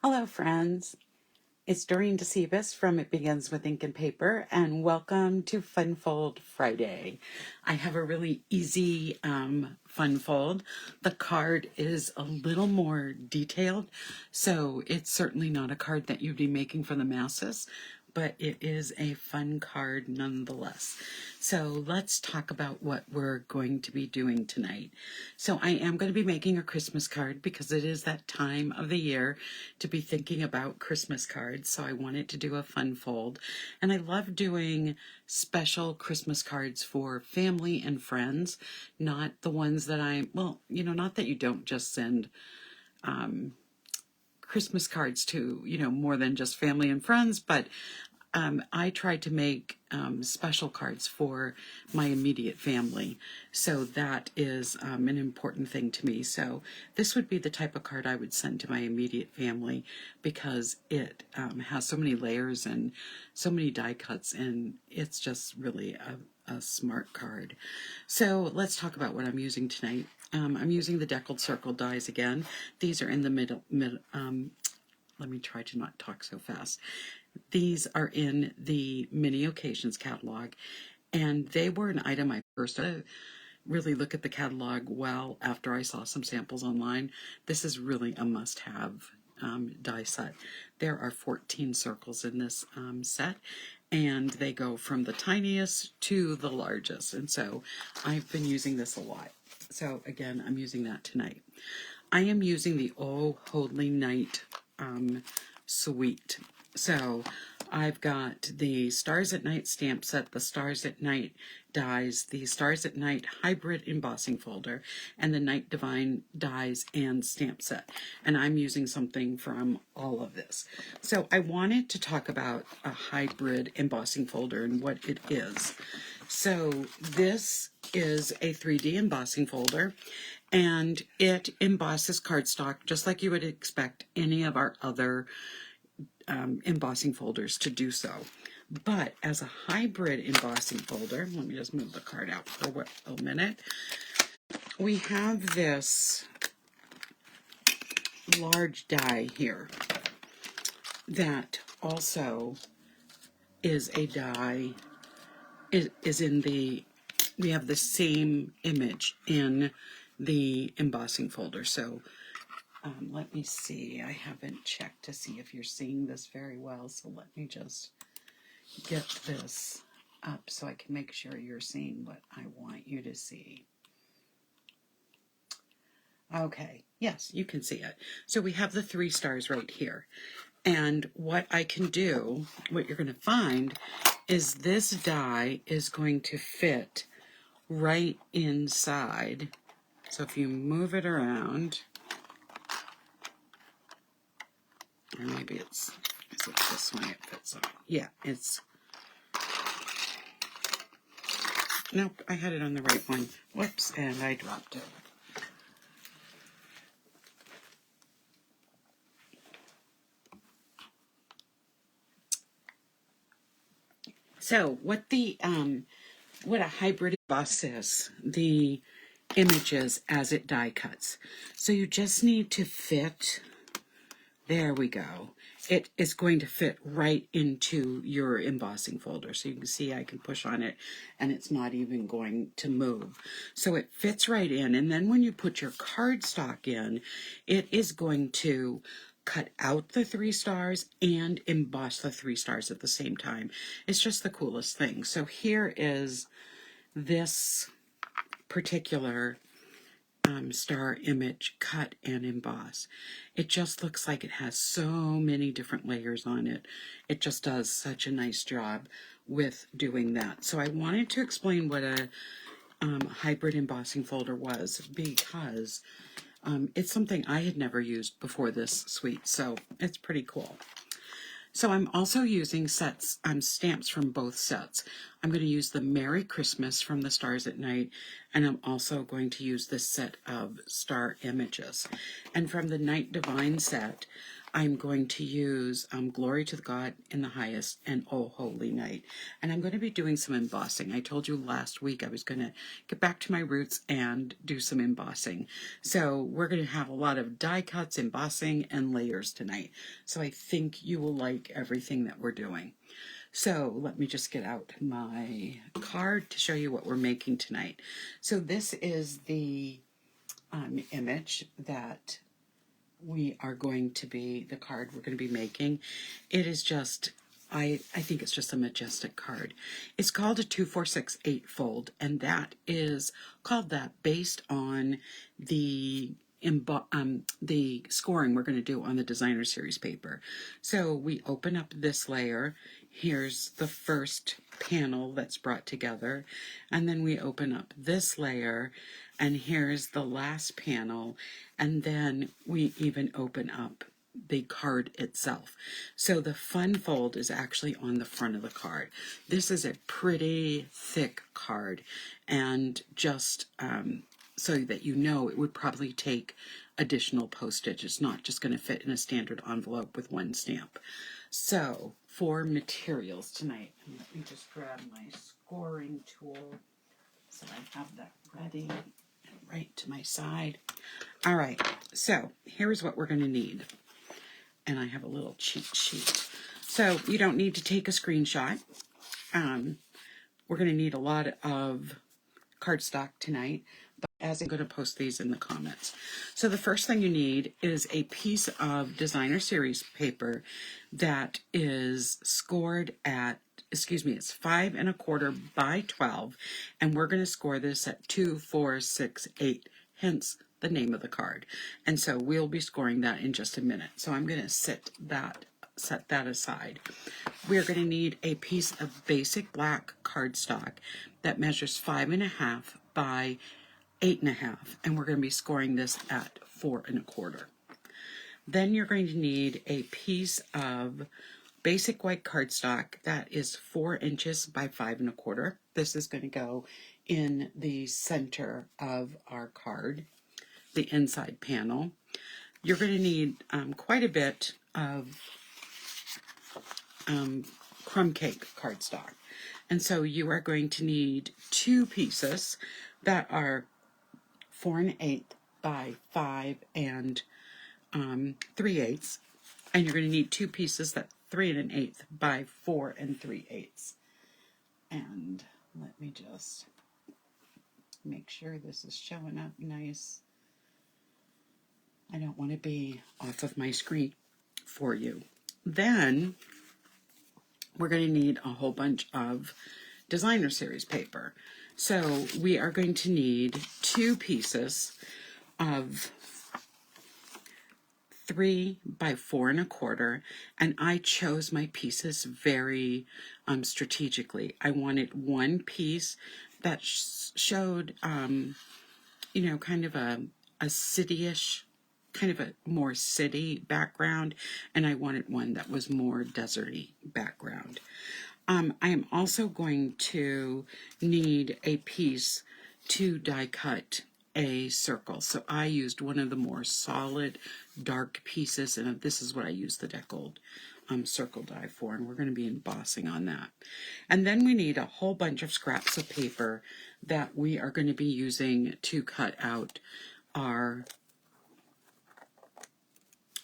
Hello, friends. It's Dorene Decibus from It Begins with Ink and Paper, and welcome to Fun Fold Friday. I have a really easy fun fold. The card is a little more detailed, so it's certainly not a card that you'd be making for the masses, but it is a fun card nonetheless. So let's talk about what we're going to be doing tonight. So I am going to be making a Christmas card because it is that time of the year to be thinking about Christmas cards. So I wanted to do a fun fold. And I love doing special Christmas cards for family and friends, not the ones that not that you don't just send Christmas cards to, more than just family and friends, but I try to make special cards for my immediate family. So that is an important thing to me. So this would be the type of card I would send to my immediate family because it has so many layers and so many die cuts, and it's just really a smart card. So let's talk about what I'm using tonight. I'm using the Deckled Circle Dies again. These are in the middle. Let me try to not talk so fast. These are in the Mini Occasions catalog, and they were an item I first really look at the catalog well after I saw some samples online. This is really a must-have die set. There are 14 circles in this set, and they go from the tiniest to the largest, and so I've been using this a lot. So again, I'm using that tonight. I am using the Oh Holy Night suite. So I've got the Stars at Night stamp set, the Stars at Night dies, the Stars at Night hybrid embossing folder, and the Night Divine dies and stamp set. And I'm using something from all of this. So I wanted to talk about a hybrid embossing folder and what it is. So this is a 3D embossing folder, and it embosses cardstock just like you would expect any of our other embossing folders to do so. But as a hybrid embossing folder, let me just move the card out for a minute. We have this large die here that also is a die, is in the, we have the same image in the embossing folder. So let me see, I haven't checked to see if you're seeing this very well, so let me just get this up so I can make sure you're seeing what I want you to see. Okay, yes, you can see it. So we have the 3 stars right here. And what I can do, what you're going to find, is this die is going to fit right inside. So if you move it around, or maybe is it this way it fits on? Yeah, it's, nope, I had it on the right one. Whoops, and I dropped it. So what a hybrid emboss is, the images as it die cuts. So you just need to fit, there we go. It is going to fit right into your embossing folder. So you can see I can push on it and it's not even going to move. So it fits right in, and then when you put your cardstock in, it is going to cut out the 3 stars and emboss the 3 stars at the same time. It's just the coolest thing. So here is this particular star image cut and emboss. It just looks like it has so many different layers on it. It just does such a nice job with doing that. So I wanted to explain what a hybrid embossing folder was because it's something I had never used before this suite, so it's pretty cool. So I'm also using stamps from both sets. I'm going to use the Merry Christmas from the Stars at Night, and I'm also going to use this set of star images. And from the Night Divine set, I'm going to use Glory to the God in the Highest and Oh Holy Night. And I'm going to be doing some embossing. I told you last week I was going to get back to my roots and do some embossing. So we're going to have a lot of die cuts, embossing, and layers tonight. So I think you will like everything that we're doing. So let me just get out my card to show you what we're making tonight. So this is the image that we are going to be, the card we're going to be making. It is just, I think it's just a majestic card. It's called a 2-4-6-8 fold, and that is called that based on the scoring we're going to do on the designer series paper. So we open up this layer. Here's the first panel that's brought together, and then we open up this layer, and here's the last panel, and then we even open up the card itself. So the fun fold is actually on the front of the card. This is a pretty thick card, and just so that you know, it would probably take additional postage. It's not just going to fit in a standard envelope with one stamp. So for materials tonight, let me just grab my scoring tool so I have that ready and right to my side. All right, so here's what we're going to need. And I have a little cheat sheet. So you don't need to take a screenshot. We're going to need a lot of cardstock tonight, but as I'm going to post these in the comments. So the first thing you need is a piece of designer series paper that is scored at, excuse me, it's 5 1/4 by 12, and we're going to score this at 2, 4, 6, 8, hence the name of the card. And so we'll be scoring that in just a minute. So I'm going to set that aside. We're going to need a piece of basic black cardstock that measures 5 1/2 by 8 1/2, and we're going to be scoring this at 4 1/4. Then you're going to need a piece of basic white cardstock that is 4 inches by 5 1/4. This is going to go in the center of our card, the inside panel. You're going to need quite a bit of crumb cake cardstock. And so you are going to need 2 pieces that are 4 1/8 by 5 3/8. And you're going to need 2 pieces that 3 1/8 by 4 3/8. And let me just make sure this is showing up nice. I don't want to be off of my screen for you. Then we're going to need a whole bunch of designer series paper. So we are going to need 2 pieces of 3 by 4 1/4, and I chose my pieces very strategically. I wanted one piece that showed, you know, kind of a city-ish, kind of a more city background, and I wanted one that was more deserty background. I am also going to need a piece to die cut a circle. So I used one of the more solid, dark pieces, and this is what I used the Deckled Circle die for, and we're going to be embossing on that. And then we need a whole bunch of scraps of paper that we are going to be using to cut out our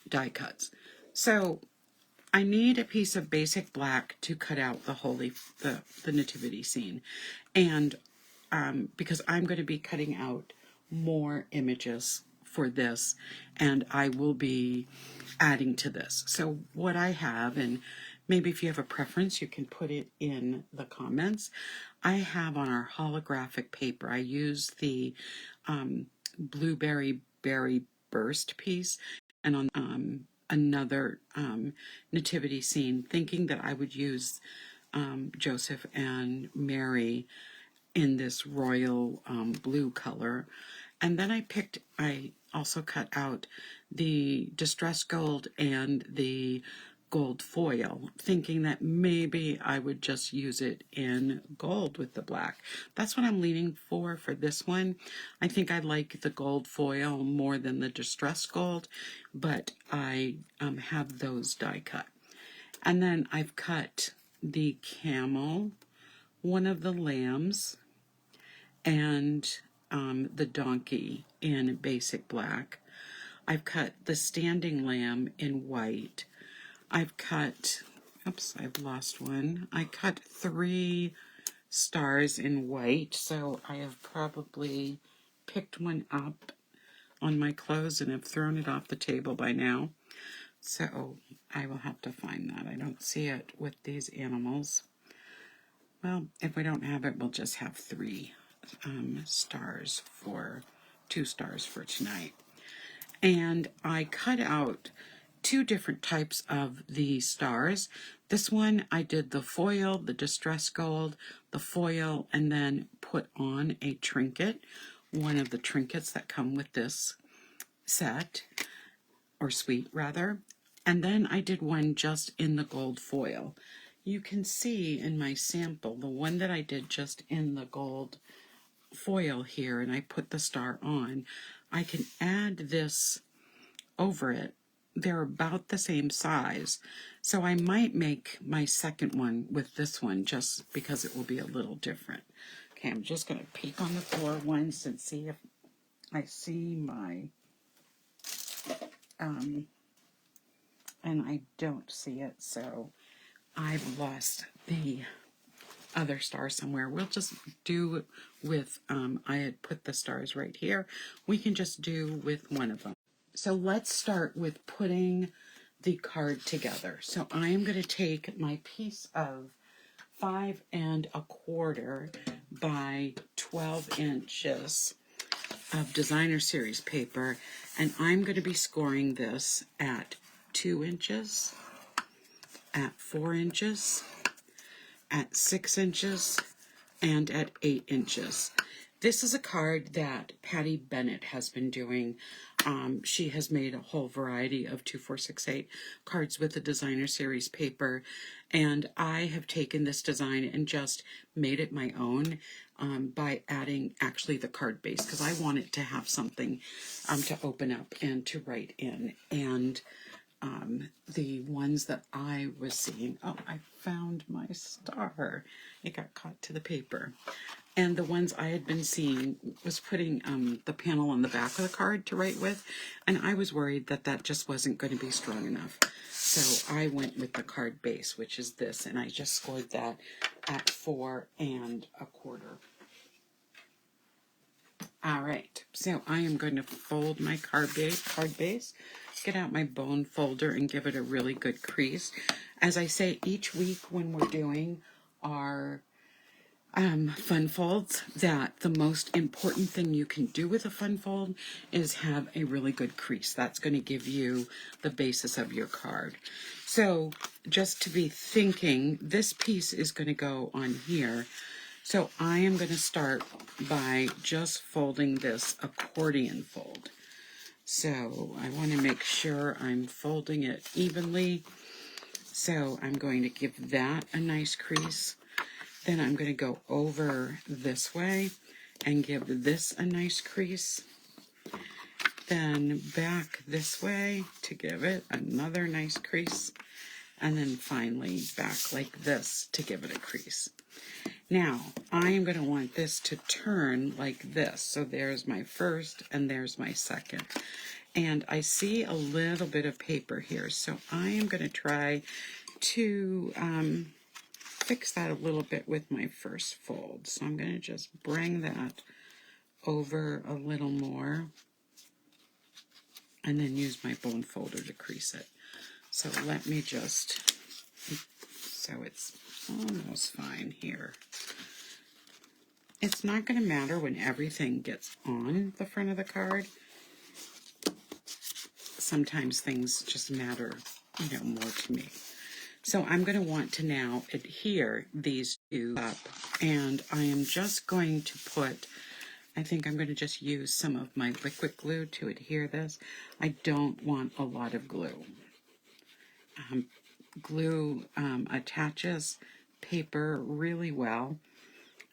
die cuts. So I need a piece of basic black to cut out the nativity scene, and because I'm going to be cutting out more images for this, and I will be adding to this. So what I have, and maybe if you have a preference, you can put it in the comments. I have on our holographic paper, I use the blueberry berry burst piece, and on another nativity scene, thinking that I would use Joseph and Mary in this royal blue color. And then I also cut out the distress gold and the gold foil, thinking that maybe I would just use it in gold with the black. That's what I'm leaning for this one. I think I like the gold foil more than the distressed gold, but I have those die cut. And then I've cut the camel, one of the lambs, and the donkey in basic black. I've cut the standing lamb in white. I've cut, oops, I've lost one. I cut 3 stars in white, so I have probably picked one up on my clothes and have thrown it off the table by now. So I will have to find that. I don't see it with these animals. Well, if we don't have it, we'll just have 3 stars for 2 stars for tonight. And I cut out 2 different types of the stars. This one I did the foil, the distress gold, the foil, and then put on a trinket, one of the trinkets that come with this set, or suite rather. And then I did one just in the gold foil. You can see in my sample, the one that I did just in the gold foil here, and I put the star on, I can add this over it. They're about the same size, so I might make my second one with this one just because it will be a little different. Okay, I'm just going to peek on the floor once and see if I see my, and I don't see it, so I've lost the other star somewhere. We'll just do with, I had put the stars right here. We can just do with one of them. So let's start with putting the card together. So I am going to take my piece of 5 1/4 by 12 inches of designer series paper, and I'm going to be scoring this at 2 inches, at 4 inches, at 6 inches, and at 8 inches. This is a card that Patty Bennett has been doing. She has made a whole variety of 2, 4, 6, 8 cards with the designer series paper, and I have taken this design and just made it my own by adding actually the card base, because I want it to have something to open up and to write in. And the ones that I was seeing, oh, I found my star. It got caught to the paper. And the ones I had been seeing was putting the panel on the back of the card to write with, and I was worried that that just wasn't going to be strong enough. So I went with the card base, which is this, and I just scored that at 4 1/4. All right, so I am going to fold my card base, get out my bone folder, and give it a really good crease. As I say each week when we're doing our fun folds, that the most important thing you can do with a fun fold is have a really good crease. That's going to give you the basis of your card. So just to be thinking, this piece is going to go on here. So I am going to start by just folding this accordion fold. So I want to make sure I'm folding it evenly. So I'm going to give that a nice crease. Then I'm going to go over this way and give this a nice crease. Then back this way to give it another nice crease. And then finally back like this to give it a crease. Now, I am going to want this to turn like this. So there's my first and there's my second. And I see a little bit of paper here. So I am going to try to fix that a little bit with my first fold. So I'm going to just bring that over a little more and then use my bone folder to crease it. So let me just, so it's almost fine here. It's not going to matter when everything gets on the front of the card. Sometimes things just matter, more to me. So I'm going to want to now adhere these two up, and I am just going to put, I think I'm going to just use some of my liquid glue to adhere this. I don't want a lot of glue. glue attaches paper really well,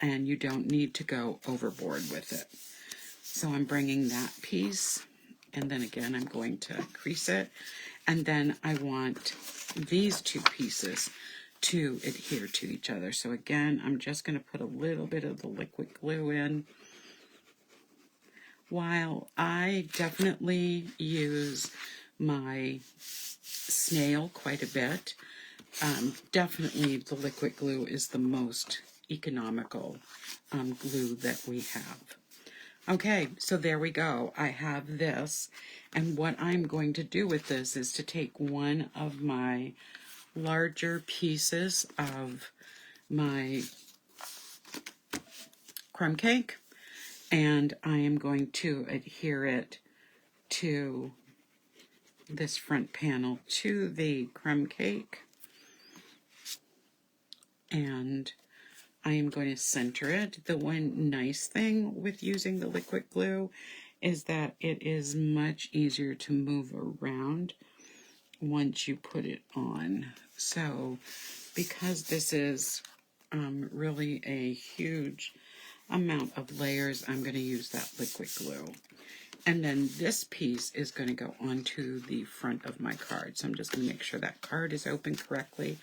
and you don't need to go overboard with it. So I'm bringing that piece, and then again I'm going to crease it, and then I want these two pieces to adhere to each other. So again, I'm just going to put a little bit of the liquid glue in. While I definitely use my snail quite a bit, definitely the liquid glue is the most economical glue that we have. Okay, so there we go. I have this, and what I'm going to do with this is to take one of my larger pieces of my crumb cake, and I am going to adhere it to this front panel to the crumb cake, and I am going to center it. The one nice thing with using the liquid glue is that it is much easier to move around once you put it on. So because this is really a huge amount of layers, I'm going to use that liquid glue. And then this piece is going to go onto the front of my card. So I'm just going to make sure that card is open correctly.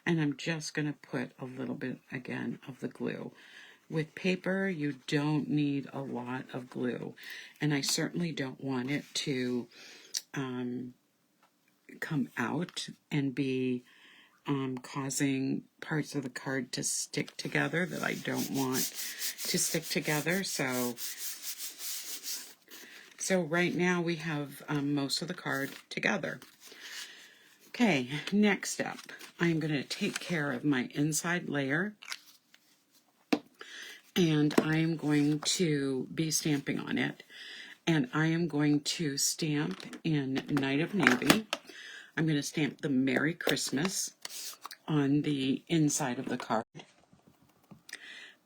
And I'm just going to put a little bit, again, of the glue. With paper, you don't need a lot of glue. And I certainly don't want it to come out and be causing parts of the card to stick together that I don't want to stick together. So right now we have most of the card together. Okay, next up, I'm going to take care of my inside layer, and I am going to be stamping on it, and I am going to stamp in Night of Navy. I'm going to stamp the Merry Christmas on the inside of the card.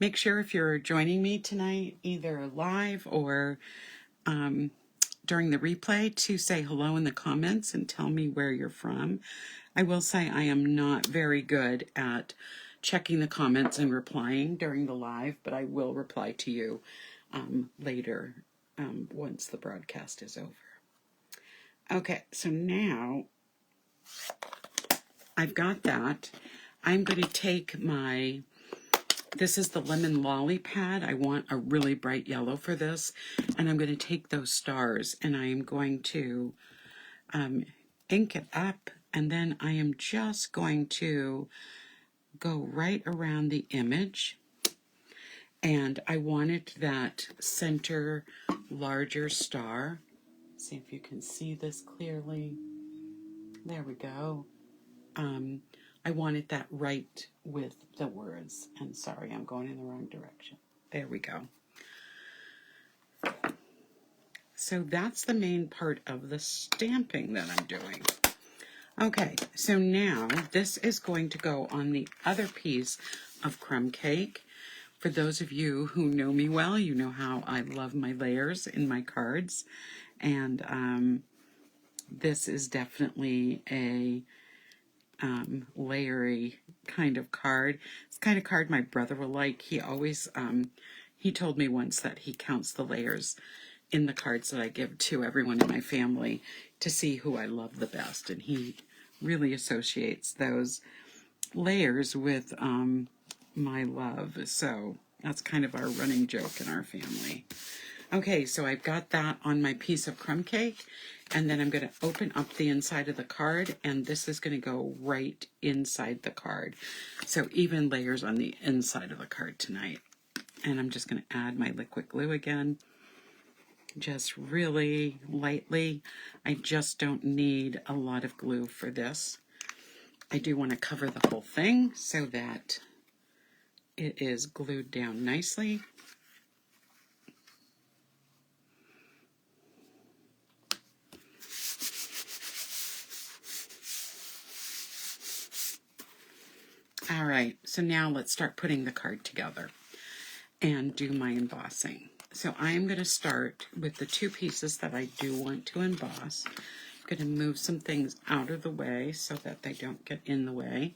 Make sure if you're joining me tonight, either live or during the replay, to say hello in the comments and tell me where you're from. I will say I am not very good at checking the comments and replying during the live, but I will reply to you later once the broadcast is over. Okay, so now I've got that. I'm going to take my, this is the Lemon Lolly pad. I want a really bright yellow for this. And I'm going to take those stars and I am going to ink it up. And then I am just going to go right around the image. And I wanted that center larger star. See if you can see this clearly. There we go. I wanted that right with the words. And sorry, I'm going in the wrong direction. There we go. So that's the main part of the stamping that I'm doing. Okay, so now this is going to go on the other piece of crumb cake. For those of you who know me well, you know how I love my layers in my cards. And this is definitely a layery kind of card. It's the kind of card my brother will like. He always, he told me once that he counts the layers in the cards that I give to everyone in my family to see who I love the best. And he really associates those layers with my love. So that's kind of our running joke in our family. Okay, so I've got that on my piece of crumb cake, and then I'm going to open up the inside of the card, and this is going to go right inside the card. So even layers on the inside of the card tonight. And I'm just going to add my liquid glue again, just really lightly. I just don't need a lot of glue for this. I do want to cover the whole thing so that it is glued down nicely. All right, so now let's start putting the card together and do my embossing. So I am going to start with the two pieces that I do want to emboss. I'm going to move some things out of the way so that they don't get in the way.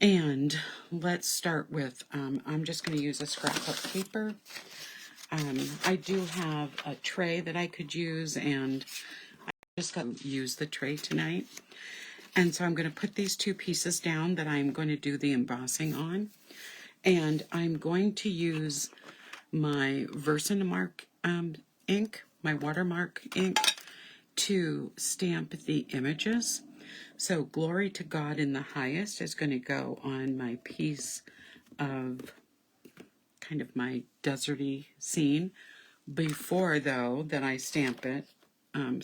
And let's start with, I'm just going to use a scrap of paper. I do have a tray that I could use, and I just got to use the tray tonight. And so I'm going to put these two pieces down that I'm going to do the embossing on. And I'm going to use my Versamark ink, my watermark ink, to stamp the images. So Glory to God in the Highest is going to go on my piece of kind of my deserty scene. Before, though, that I stamp it, where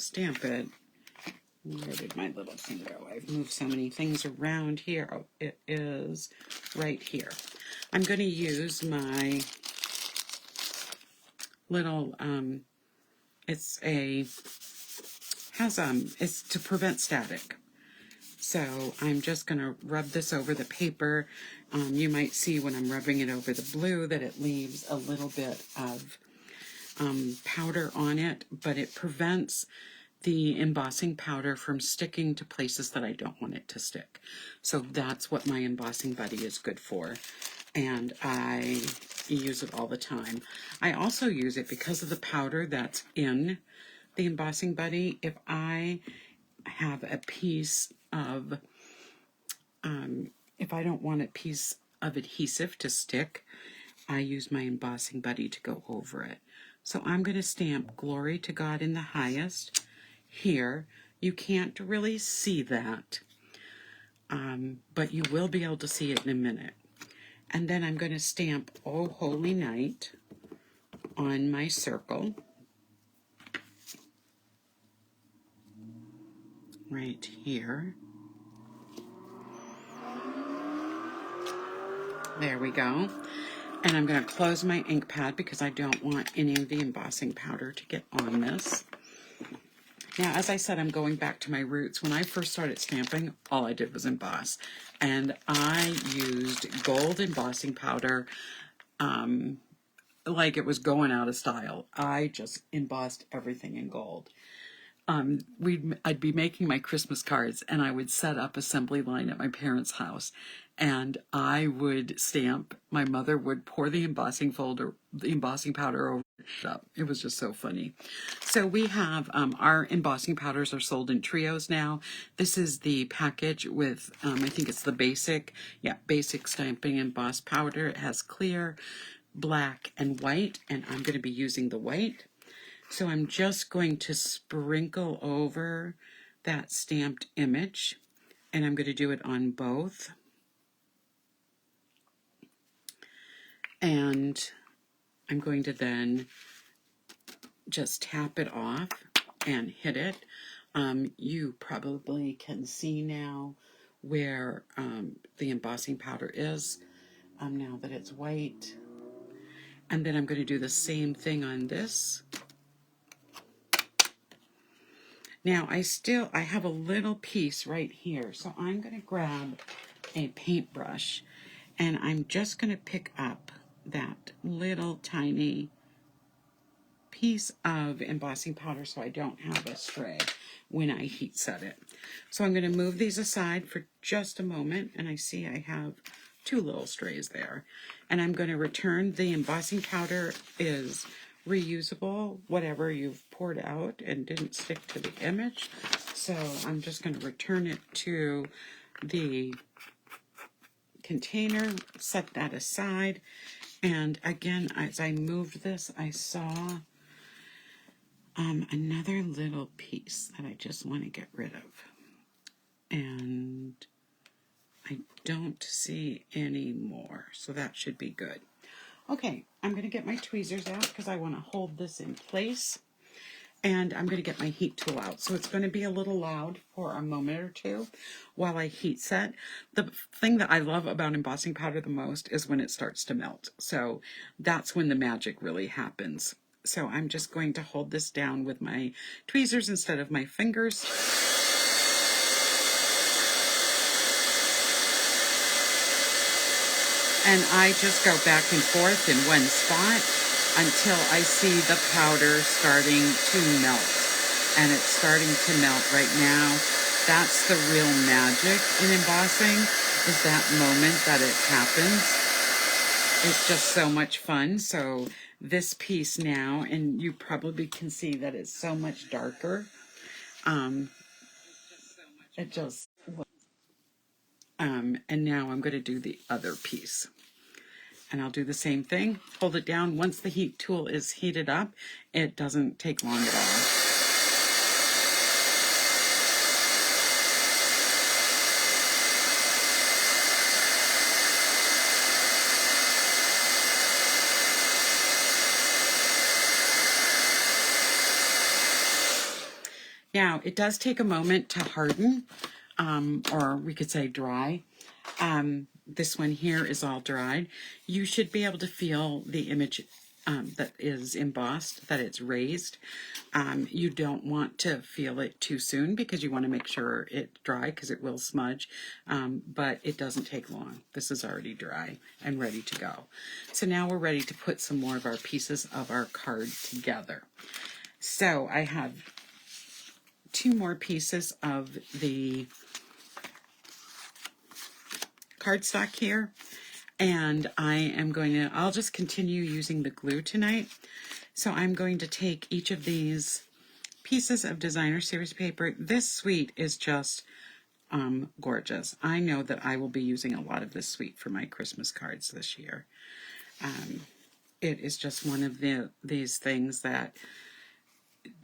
did my little thing go? I've moved so many things around here. Oh, it is right here. I'm going to use my little, it's to prevent static. So I'm just going to rub this over the paper. You might see when I'm rubbing it over the blue that it leaves a little bit of powder on it, but it prevents the embossing powder from sticking to places that I don't want it to stick. So that's what my embossing buddy is good for, and I use it all the time. I also use it because of the powder that's in the embossing buddy. If I have a piece of, if I don't want a piece of adhesive to stick, I use my embossing buddy to go over it. So I'm going to stamp Glory to God in the Highest here. You can't really see that, but you will be able to see it in a minute. And then I'm going to stamp Oh Holy Night on my circle. Right here. There we go. And I'm going to close my ink pad because I don't want any of the embossing powder to get on this. Now, as I said, I'm going back to my roots. When I first started stamping, all I did was emboss. And I used gold embossing powder like it was going out of style. I just embossed everything in gold. I'd be making my Christmas cards, and I would set up assembly line at my parents' house, and I would stamp. My mother would pour the embossing powder over it. It was just so funny. So we have our embossing powders are sold in trios now. This is the package with I think it's the basic Stampin' emboss powder. It has clear, black, and white, and I'm going to be using the white. So I'm just going to sprinkle over that stamped image, and I'm going to do it on both. And I'm going to then just tap it off and hit it. You probably can see now where the embossing powder is, now that it's white. And then I'm going to do the same thing on this. Now, I have a little piece right here, so I'm going to grab a paintbrush, and I'm just going to pick up that little tiny piece of embossing powder so I don't have a stray when I heat set it. So I'm going to move these aside for just a moment, and I see I have two little strays there. And I'm going to return the embossing powder is reusable, whatever you've poured out and didn't stick to the image. So I'm just going to return it to the container, set that aside. And again, as I moved this, I saw another little piece that I just want to get rid of. And I don't see any more, so that should be good. Okay, I'm going to get my tweezers out because I want to hold this in place. And I'm going to get my heat tool out. So it's going to be a little loud for a moment or two while I heat set. The thing that I love about embossing powder the most is when it starts to melt. So that's when the magic really happens. So I'm just going to hold this down with my tweezers instead of my fingers. And I just go back and forth in one spot until I see the powder starting to melt. and it's starting to melt right now. That's the real magic in embossing, is that moment that it happens. It's just so much fun. So this piece now, and you probably can see that it's so much darker. It just, and now I'm going to do the other piece. And I'll do the same thing. Hold it down. Once the heat tool is heated up, it doesn't take long at all. Now, it does take a moment to harden, or we could say dry. This one here is all dried. You should be able to feel the image that is embossed, that it's raised. You don't want to feel it too soon because you want to make sure it's dry because it will smudge, but it doesn't take long. This is already dry and ready to go. So now we're ready to put some more of our pieces of our card together. So I have 2 more pieces of the cardstock here, and I'll just continue using the glue tonight. So I'm going to take each of these pieces of designer series paper. This suite is just gorgeous. I know that I will be using a lot of this suite for my Christmas cards this year. It is just one of these things that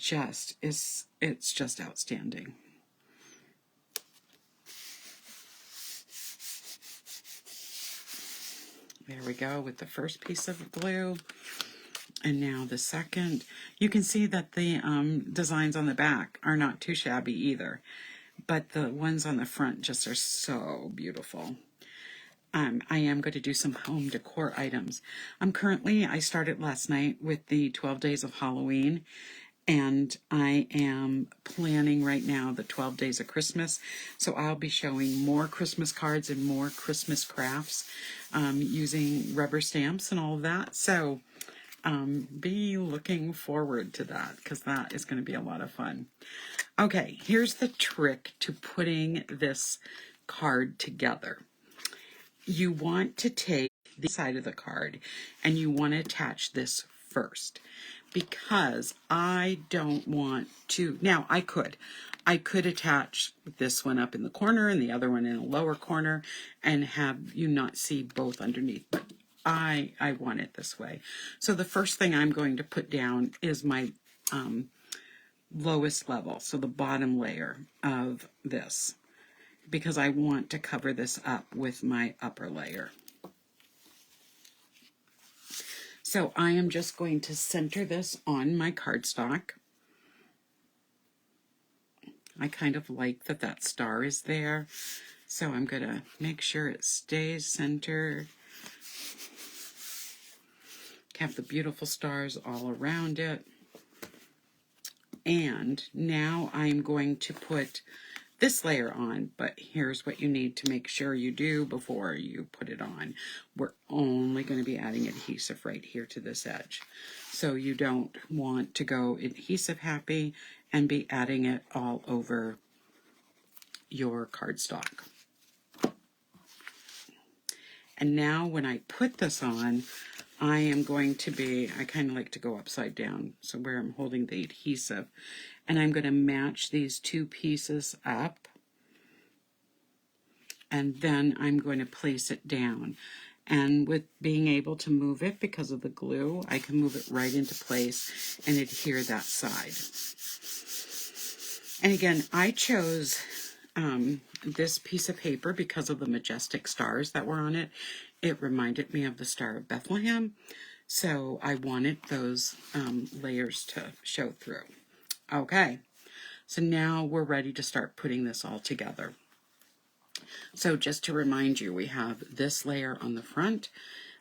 it's just outstanding. There we go with the first piece of glue. And now the second. You can see that the designs on the back are not too shabby either, but the ones on the front just are so beautiful. I am going to do some home decor items. I started last night with the 12 days of Halloween, and I am planning right now the 12 days of Christmas. So I'll be showing more Christmas cards and more Christmas crafts using rubber stamps and all of that. So be looking forward to that because that is going to be a lot of fun. Okay, here's the trick to putting this card together. You want to take the side of the card and you want to attach this first, because I don't want to. Now I could attach this one up in the corner and the other one in a lower corner and have you not see both underneath, but I want it this way. So the first thing I'm going to put down is my lowest level, so the bottom layer of this, because I want to cover this up with my upper layer. So I am just going to center this on my cardstock. I kind of like that star is there, so I'm going to make sure it stays centered. Have the beautiful stars all around it. And now I'm going to put this layer on, but here's what you need to make sure you do before you put it on. We're only going to be adding adhesive right here to this edge. So you don't want to go adhesive happy and be adding it all over your cardstock. And now when I put this on, I am going to I kind of like to go upside down, so where I'm holding the adhesive, and I'm going to match these 2 pieces up, and then I'm going to place it down. And with being able to move it because of the glue, I can move it right into place and adhere that side. And again, I chose this piece of paper because of the majestic stars that were on it. It reminded me of the Star of Bethlehem, so I wanted those layers to show through. Okay, so now we're ready to start putting this all together. So just to remind you, we have this layer on the front,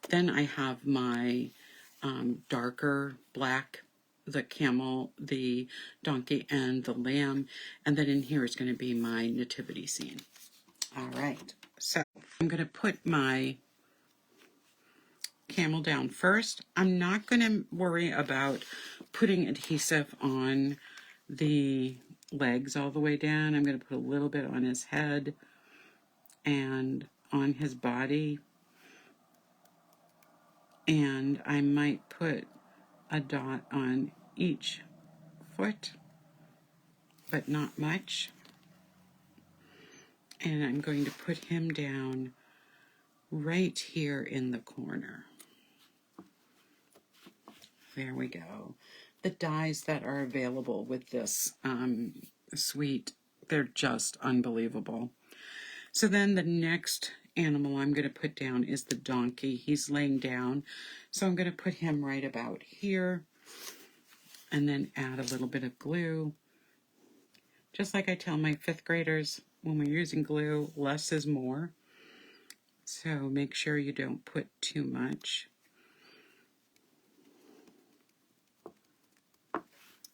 then I have my darker black, the camel, the donkey, and the lamb, and then in here is going to be my nativity scene. All right, so I'm going to put my camel down first. I'm not going to worry about putting adhesive on the legs all the way down. I'm going to put a little bit on his head and on his body. And I might put a dot on each foot, but not much. And I'm going to put him down right here in the corner. There we go. The dies that are available with this suite, they're just unbelievable. So then the next animal I'm going to put down is the donkey. He's laying down, so I'm going to put him right about here and then add a little bit of glue. Just like I tell my 5th graders, when we're using glue, less is more. So make sure you don't put too much.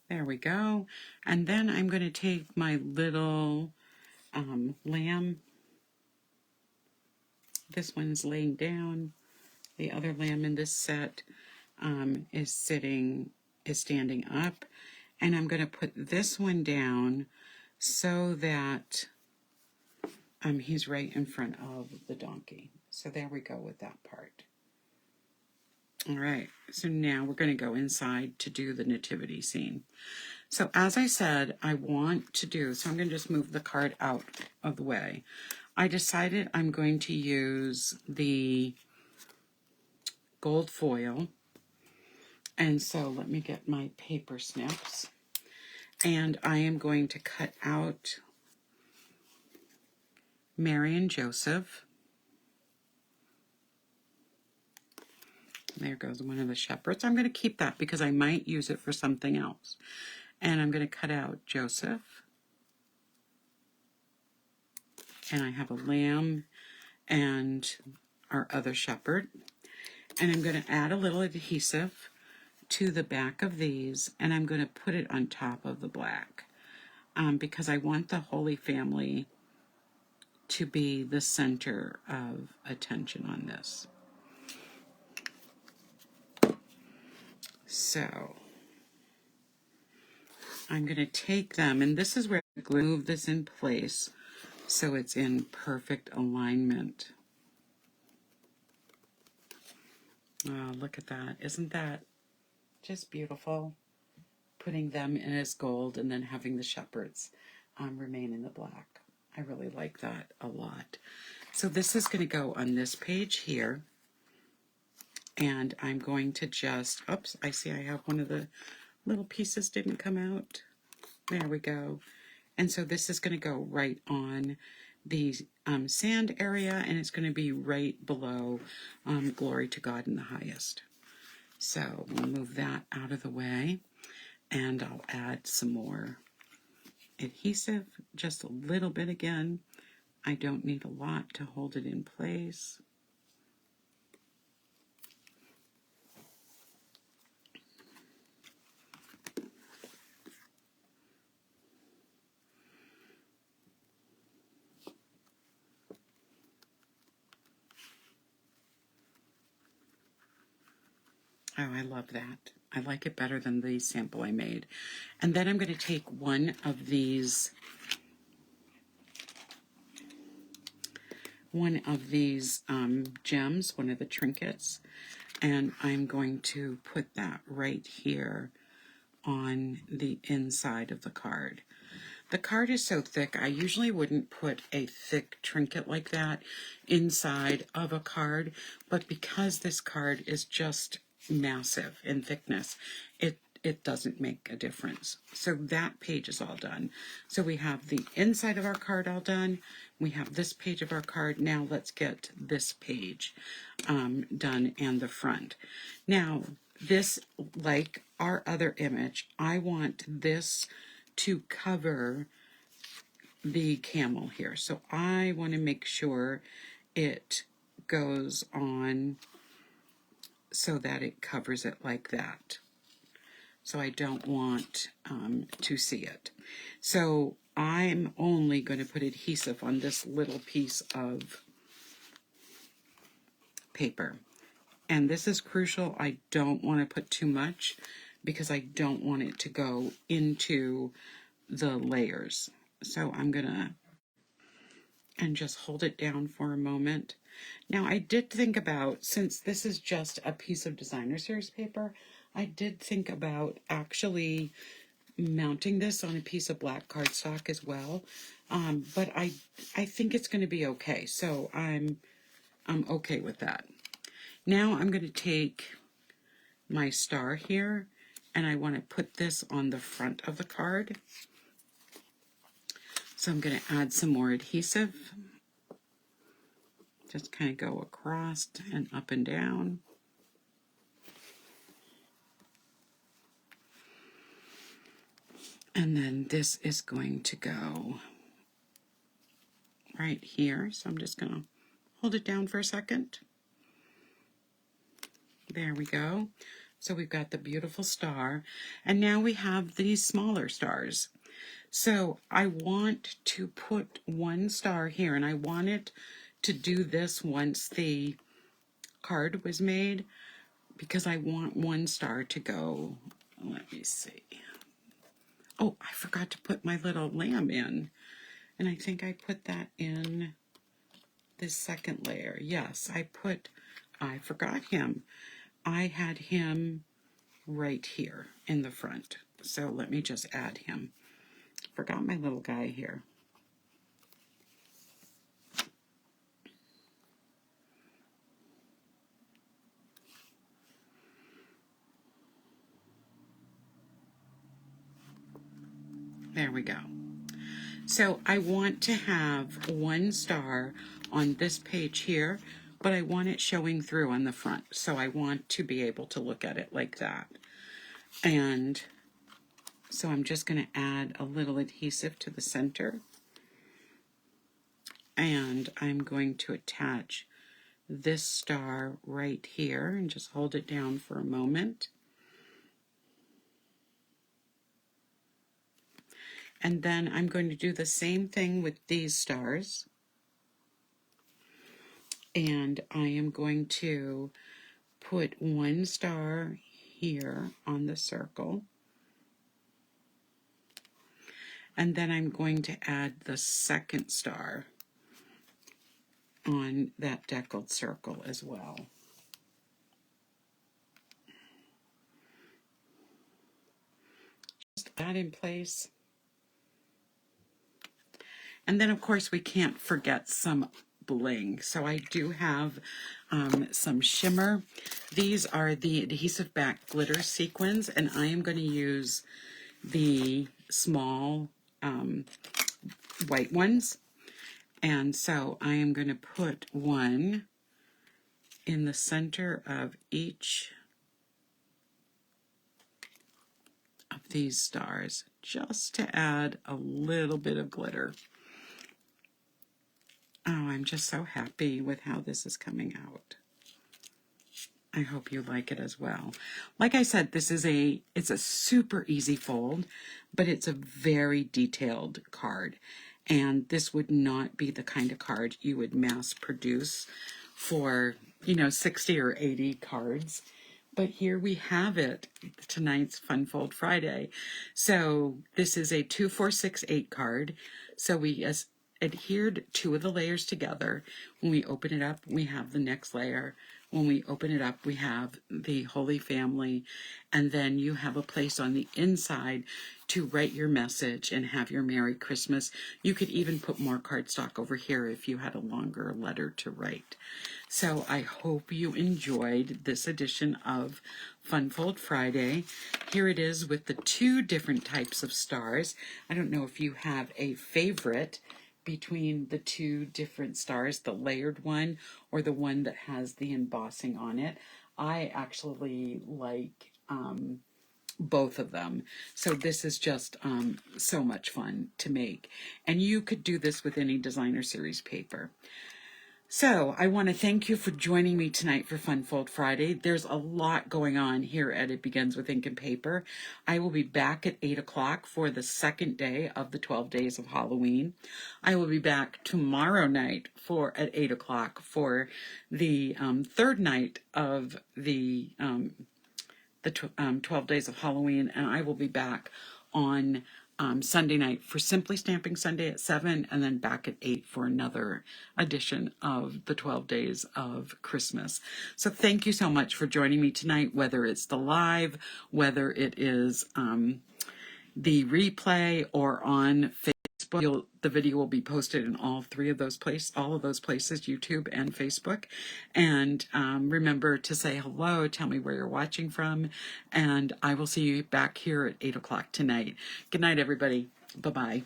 There we go. And then I'm going to take my little lamb. This one's laying down. The other lamb in this set is standing up. And I'm going to put this one down so that he's right in front of the donkey. So there we go with that part. All right, so now we're going to go inside to do the nativity scene. So as I said, I want to do, so I'm going to just move the card out of the way. I decided I'm going to use the gold foil. And so let me get my paper snips. And I am going to cut out Mary and Joseph. There goes one of the shepherds. I'm going to keep that because I might use it for something else. And I'm going to cut out Joseph. And I have a lamb and our other shepherd. And I'm going to add a little adhesive to the back of these, and I'm going to put it on top of the black because I want the Holy Family to be the center of attention on this. So I'm going to take them, and this is where I move this in place so it's in perfect alignment. Oh, look at that. Isn't that just beautiful? Putting them in as gold and then having the shepherds remain in the black. I really like that a lot. So this is going to go on this page here. And I'm going to just, oops, I see I have one of the little pieces didn't come out. There we go. And so this is going to go right on the sand area, and it's going to be right below Glory to God in the highest. So we'll move that out of the way, and I'll add some more adhesive, just a little bit again. I don't need a lot to hold it in place. Oh, I love that. I like it better than the sample I made. And then I'm going to take one of these gems, one of the trinkets, and I'm going to put that right here on the inside of the card. The card is so thick, I usually wouldn't put a thick trinket like that inside of a card, but because this card is just massive in thickness, it doesn't make a difference. So that page is all done. So we have the inside of our card all done. We have this page of our card. Now let's get this page done and the front. Now this, like our other image, I want this to cover the camel here. So I want to make sure it goes on so that it covers it like that. So I don't want to see it. So I'm only going to put adhesive on this little piece of paper. And this is crucial. I don't want to put too much because I don't want it to go into the layers. So I'm gonna and just hold it down for a moment. Now I did think about, since this is just a piece of designer series paper, I did think about actually mounting this on a piece of black cardstock as well. But I think it's going to be okay. So I'm okay with that. Now I'm going to take my star here and I want to put this on the front of the card. So I'm going to add some more adhesive. Just kind of go across and up and down. And then this is going to go right here. So I'm just going to hold it down for a second. There we go. So we've got the beautiful star. And now we have these smaller stars. So I want to put one star here, and I want it to do this once the card was made, because I want one star to go, let me see. Oh, I forgot to put my little lamb in. And I think I put that in this second layer. Yes, I forgot him. I had him right here in the front. So let me just add him. Forgot my little guy here. There we go. So I want to have one star on this page here, but I want it showing through on the front. So I want to be able to look at it like that. And so I'm just going to add a little adhesive to the center. And I'm going to attach this star right here and just hold it down for a moment. And then I'm going to do the same thing with these stars. And I am going to put one star here on the circle. And then I'm going to add the second star on that deckled circle as well. Just that in place. And then, of course, we can't forget some bling. So I do have some shimmer. These are the adhesive back glitter sequins, and I am going to use the small white ones. And so I am going to put one in the center of each of these stars, just to add a little bit of glitter. Oh, I'm just so happy with how this is coming out. I hope you like it as well. Like I said, it's a super easy fold, but it's a very detailed card. And this would not be the kind of card you would mass produce for, 60 or 80 cards. But here we have it, tonight's Fun Fold Friday. So this is a 2, 4, 6, 8 card. So we adhered 2 of the layers together. When we open it up, we have the next layer. When we open it up, we have the Holy Family, and then you have a place on the inside to write your message and have your Merry Christmas. You could even put more cardstock over here if you had a longer letter to write. So I hope you enjoyed this edition of Fun Fold Friday. Here it is with the 2 different types of stars. I don't know if you have a favorite between the 2 different stars, the layered one or the one that has the embossing on it. I actually like both of them. So this is just so much fun to make. And you could do this with any designer series paper. So I want to thank you for joining me tonight for Fun Fold Friday. There's a lot going on here at It Begins with Ink and Paper. I will be back at 8 o'clock for the second day of the 12 days of Halloween. I will be back tomorrow night at 8 o'clock for the third night of the the 12 days of Halloween, and I will be back on Sunday night for Simply Stamping Sunday at 7, and then back at 8 for another edition of the 12 Days of Christmas. So thank you so much for joining me tonight, whether it's the live, whether it is the replay, or on Facebook. The video will be posted in all of those places, YouTube and Facebook. And remember to say hello, tell me where you're watching from, and I will see you back here at 8 o'clock tonight. Good night, everybody. Bye-bye.